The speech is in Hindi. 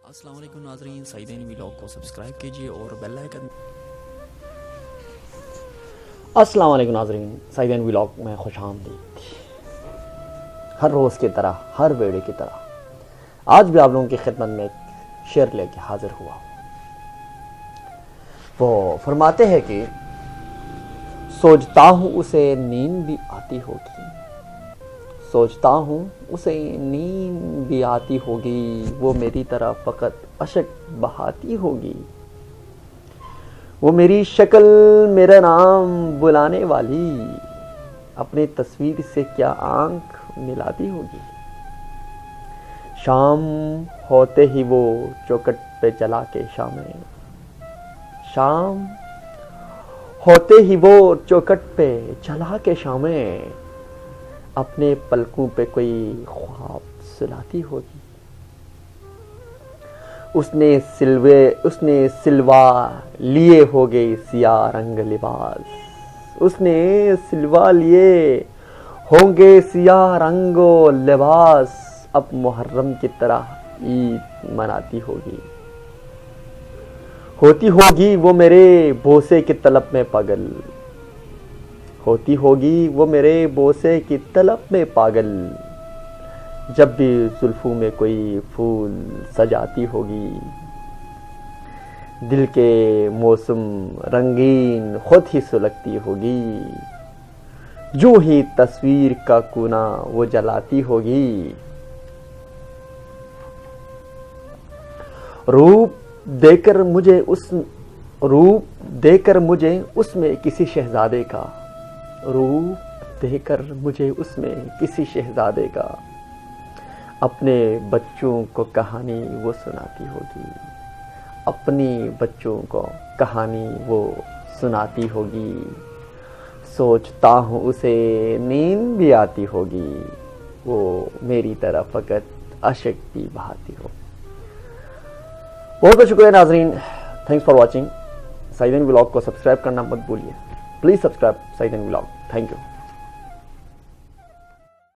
अस्सलाम वालेकुम नाज़रीन, सईदैन व्लॉग को सब्सक्राइब कीजिए और बेल आइकन। अस्सलाम वालेकुम नाज़रीन, सईदैन व्लॉग में खुशामदीद। हर रोज़ की तरह, हर वीडियो की तरह आज भी आप लोगों की खिदमत में एक शेर लेके हाजिर हुआ। वो फरमाते हैं कि सोचता हूँ उसे नींद भी आती होगी, सोचता हूँ उसे नींद भी आती होगी, वो मेरी तरह फ़कत अशक बहाती होगी, वो मेरी शक्ल मेरा नाम बुलाने वाली, अपनी तस्वीर से क्या आंख मिलाती होगी। शाम होते ही वो चौखट पे चला के शामें, शाम होते ही वो चौखट पे चला के शामें, अपने पलकों पे कोई ख्वाब सुलाती होगी। उसने सिलवा लिए हो गए सियाह रंग लिबास, उसने सिलवा लिए होंगे सियाह रंगो लिबास, अब मुहर्रम की तरह ईद मनाती होगी। होती होगी वो मेरे बोसे की तलब में पागल, होती होगी वो मेरे बोसे की तलब में पागल, जब भी जुल्फों में कोई फूल सजाती होगी। दिल के मौसम रंगीन खुद ही सुलगती होगी, यूं ही तस्वीर का कोना वो जलाती होगी। रूप देकर मुझे उसमें किसी शहजादे का, रूप देकर मुझे उसमें किसी शहजादे का, अपने बच्चों को कहानी वो सुनाती होगी, अपनी बच्चों को कहानी वो सुनाती होगी। सोचता हूँ उसे नींद भी आती होगी, वो मेरी तरह फ़कत अशक भी बहाती हो। बहुत बहुत शुक्रिया नाजरीन, thanks for watching. Saidain vlog को सब्सक्राइब करना मत भूलिए, please subscribe Saidain vlog. Thank you.